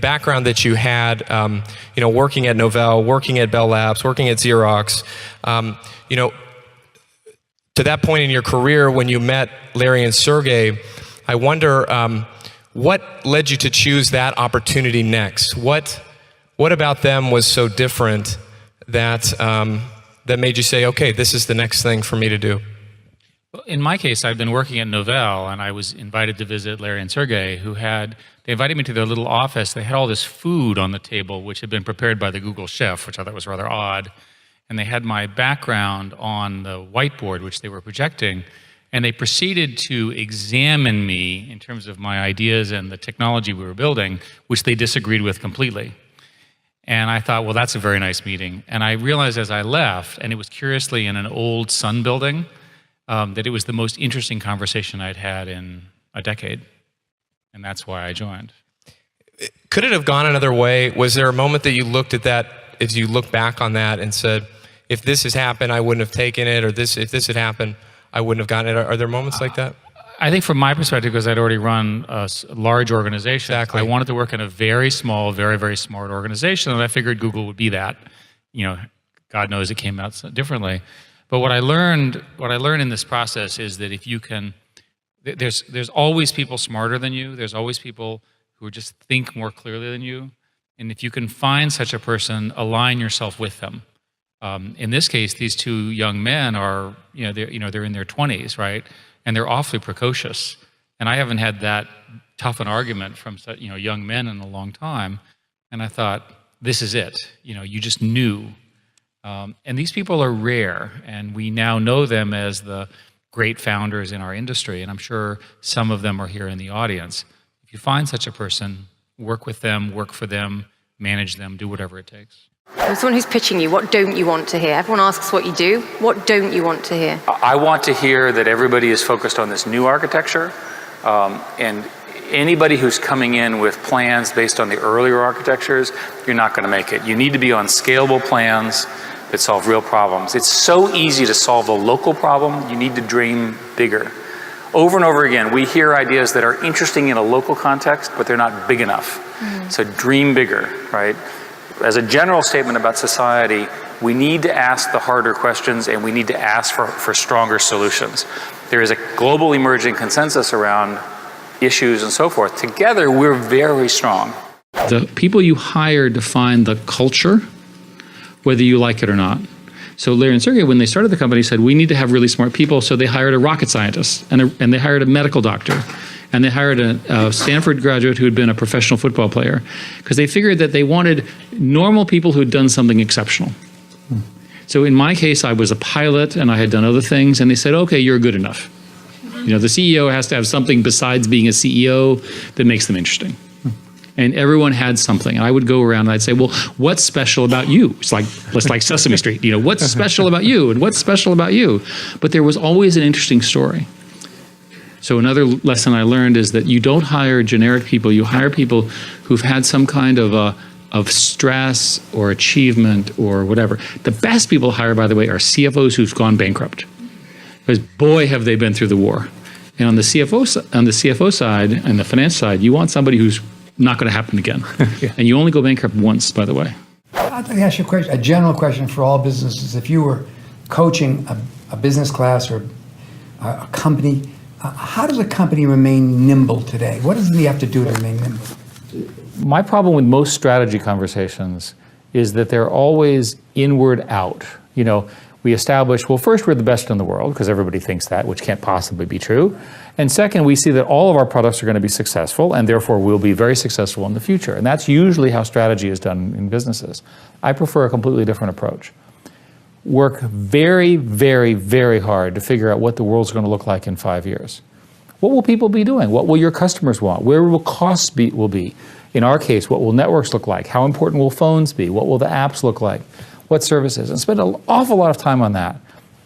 background that you had, working at Novell, working at Bell Labs, working at Xerox, to that point in your career when you met Larry and Sergey, I wonder what led you to choose that opportunity next? What about them was so different that that made you say, okay, this is the next thing for me to do? In my case, I've been working at Novell, and I was invited to visit Larry and Sergey, they invited me to their little office. They had all this food on the table, which had been prepared by the Google chef, which I thought was rather odd. And they had my background on the whiteboard, which they were projecting, and they proceeded to examine me in terms of my ideas and the technology we were building, which they disagreed with completely. And I thought, well, that's a very nice meeting. And I realized as I left, and it was curiously in an old Sun building, that it was the most interesting conversation I'd had in a decade. And that's why I joined. Could it have gone another way? Was there a moment that you looked at that, as you look back on that and said, if this has happened, I wouldn't have taken it, or if this had happened, I wouldn't have gotten it? Are there moments like that? I think from my perspective, because I'd already run a large organization, exactly. I wanted to work in a very small, very, very smart organization, and I figured Google would be that. God knows it came out differently. But what I learned in this process is that if you can, there's always people smarter than you. There's always people who just think more clearly than you. And if you can find such a person, align yourself with them. In this case, these two young men are, they're in their 20s, right? And they're awfully precocious. And I haven't had that tough an argument from young men in a long time. And I thought, this is it. You just knew. And these people are rare, and we now know them as the great founders in our industry, and I'm sure some of them are here in the audience. If you find such a person, work with them, work for them, manage them, do whatever it takes. Someone who's pitching you, what don't you want to hear? Everyone asks what you do. What don't you want to hear? I want to hear that everybody is focused on this new architecture, and anybody who's coming in with plans based on the earlier architectures, you're not going to make it. You need to be on scalable plans that solve real problems. It's so easy to solve a local problem. You need to dream bigger. Over and over again, we hear ideas that are interesting in a local context, but they're not big enough. So dream bigger, right? As a general statement about society, we need to ask the harder questions, and we need to ask for stronger solutions. There is a global emerging consensus around issues and so forth. Together, we're very strong. The people you hire define the culture, whether you like it or not. So Larry and Sergey, when they started the company, said, we need to have really smart people, so they hired a rocket scientist, and they hired a medical doctor, and they hired a Stanford graduate who had been a professional football player, because they figured that they wanted normal people who had done something exceptional. So in my case, I was a pilot, and I had done other things, and they said, okay, you're good enough. The CEO has to have something besides being a CEO that makes them interesting. And everyone had something. And I would go around and I'd say, well, what's special about you? It's like Sesame Street, what's special about you? And what's special about you? But there was always an interesting story. So another lesson I learned is that you don't hire generic people. You hire people who've had some kind of stress or achievement or whatever. The best people to hire, by the way, are CFOs who've gone bankrupt. Because boy, have they been through the war. And on the CFO side and the finance side, you want somebody who's not going to happen again. Yeah. And you only go bankrupt once, by the way. I'd like to ask you a question, a general question for all businesses. If you were coaching a business class or a company, how does a company remain nimble today? What does it have to do to remain nimble? My problem with most strategy conversations is that they're always inward out. We establish, well, first, we're the best in the world, because everybody thinks that, which can't possibly be true. And second, we see that all of our products are going to be successful, and therefore we'll be very successful in the future. And that's usually how strategy is done in businesses. I prefer a completely different approach. Work very, very, very hard to figure out what the world's going to look like in 5 years. What will people be doing? What will your customers want? Where will costs will be? In our case, what will networks look like? How important will phones be? What will the apps look like? What services? And spend an awful lot of time on that.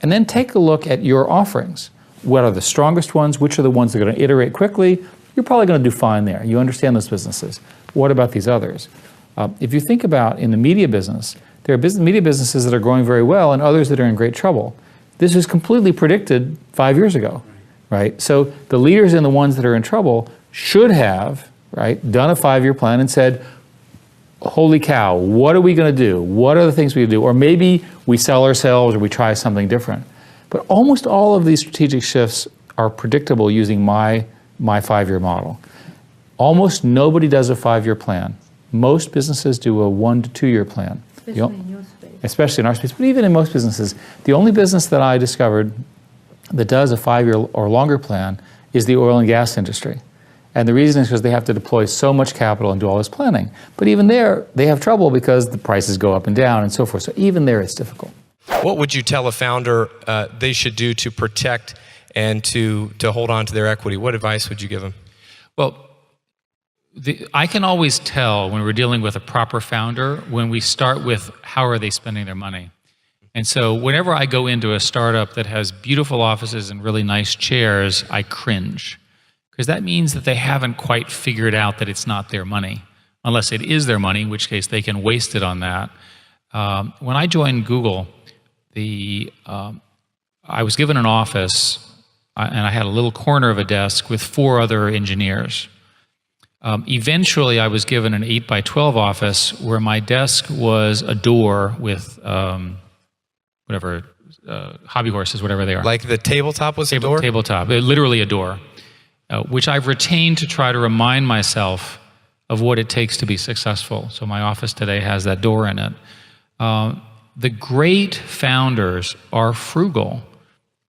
And then take a look at your offerings. What are the strongest ones? Which are the ones that are going to iterate quickly? You're probably going to do fine there. You understand those businesses. What about these others? If you think about in the media business, there are media businesses that are growing very well and others that are in great trouble. This was completely predicted 5 years ago, right? So the leaders in the ones that are in trouble should have, right, done a 5-year plan and said, holy cow, what are we going to do? What are the things we do? Or maybe we sell ourselves or we try something different. But almost all of these strategic shifts are predictable using my 5-year model. Almost nobody does a 5-year plan. Most businesses do a 1 to 2 year plan. Especially in our space, but even in most businesses. The only business that I discovered that does a 5-year or longer plan is the oil and gas industry. And the reason is because they have to deploy so much capital and do all this planning. But even there, they have trouble because the prices go up and down and so forth. So even there, it's difficult. What would you tell a founder they should do to protect and to hold on to their equity? What advice would you give them? Well, I can always tell when we're dealing with a proper founder when we start with how are they spending their money. And so whenever I go into a startup that has beautiful offices and really nice chairs, I cringe. Because that means that they haven't quite figured out that it's not their money. Unless it is their money, in which case they can waste it on that. When I joined Google, I was given an office and I had a little corner of a desk with 4 other engineers. Eventually, I was given an 8x12 office where my desk was a door with hobby horses, whatever they are. Like the tabletop was a door? Tabletop, literally a door, which I've retained to try to remind myself of what it takes to be successful. So my office today has that door in it. The great founders are frugal.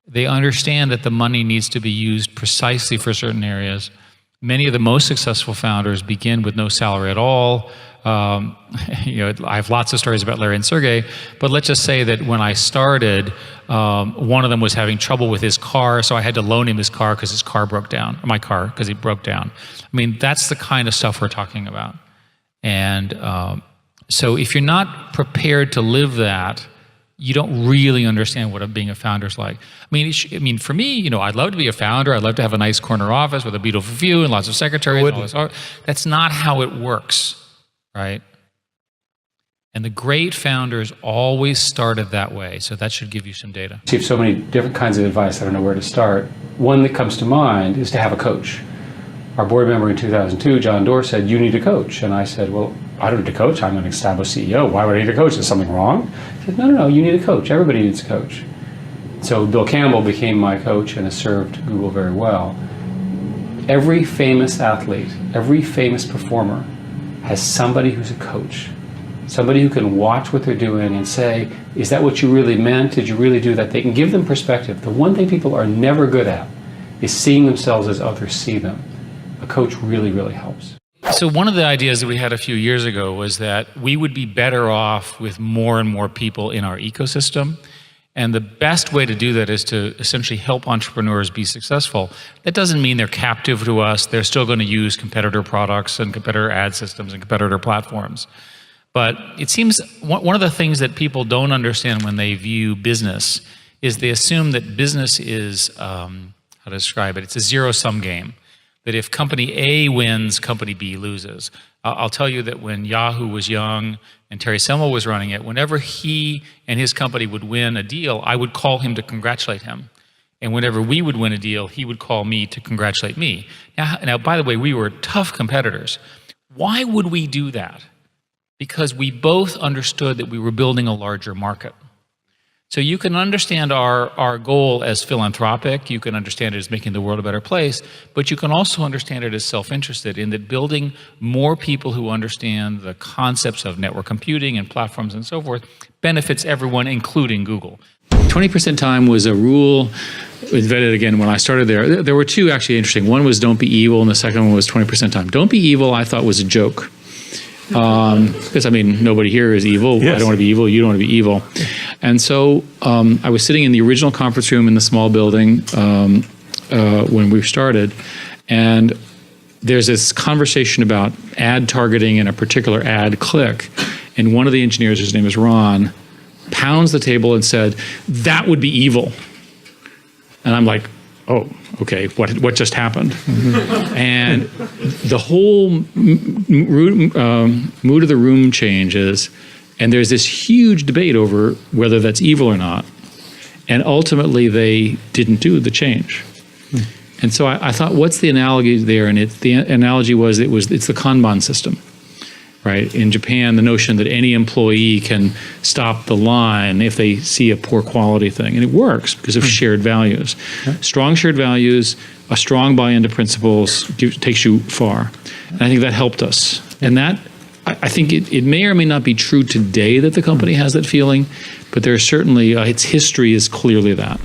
They understand that the money needs to be used precisely for certain areas. Many of the most successful founders begin with no salary at all. I have lots of stories about Larry and Sergey, but let's just say that when I started, one of them was having trouble with his car, so I had to loan him his car because his car broke down, or my car, because it broke down. I mean, that's the kind of stuff we're talking about. And so if you're not prepared to live that, you don't really understand what being a founder is like. I mean, for me, I'd love to be a founder. I'd love to have a nice corner office with a beautiful view and lots of secretaries. And all this. That's not how it works, right? And the great founders always started that way. So that should give you some data. I received so many different kinds of advice, I don't know where to start. One that comes to mind is to have a coach. Our board member in 2002, John Doerr, said, "You need a coach." And I said, "Well, I don't need a coach. I'm an established CEO. Why would I need a coach? Is something wrong?" He said, No, you need a coach. Everybody needs a coach. So Bill Campbell became my coach and has served Google very well. Every famous athlete, every famous performer has somebody who's a coach. Somebody who can watch what they're doing and say, is that what you really meant? Did you really do that? They can give them perspective. The one thing people are never good at is seeing themselves as others see them. A coach really, really helps. So one of the ideas that we had a few years ago was that we would be better off with more and more people in our ecosystem. And the best way to do that is to essentially help entrepreneurs be successful. That doesn't mean they're captive to us. They're still going to use competitor products and competitor ad systems and competitor platforms. But it seems one of the things that people don't understand when they view business is they assume that business is, how to describe it, it's a zero-sum game. That if company A wins, company B loses. I'll tell you that when Yahoo was young and Terry Semel was running it, whenever he and his company would win a deal, I would call him to congratulate him. And whenever we would win a deal, he would call me to congratulate me. Now, by the way, we were tough competitors. Why would we do that? Because we both understood that we were building a larger market. So you can understand our goal as philanthropic, you can understand it as making the world a better place, but you can also understand it as self-interested in that building more people who understand the concepts of network computing and platforms and so forth benefits everyone, including Google. 20% time was a rule invented again when I started there. There were 2 actually interesting. One was don't be evil, and the second one was 20% time. Don't be evil I thought was a joke. Because nobody here is evil. Yes. I don't want to be evil. You don't want to be evil. And so I was sitting in the original conference room in the small building when we started, and there's this conversation about ad targeting and a particular ad click, and one of the engineers, his name is Ron, pounds the table and said, "That would be evil." And I'm like, oh, okay, what just happened? Mm-hmm. And the whole mood of the room changes, and there's this huge debate over whether that's evil or not. And ultimately, they didn't do the change. And so I thought, what's the analogy there? And the analogy was it's the Kanban system. right? In Japan, the notion that any employee can stop the line if they see a poor quality thing. And it works because of shared values. Strong shared values, a strong buy-in to principles takes you far. And I think that helped us. And that, I think it may or may not be true today that the company has that feeling, but there's certainly, its history is clearly that.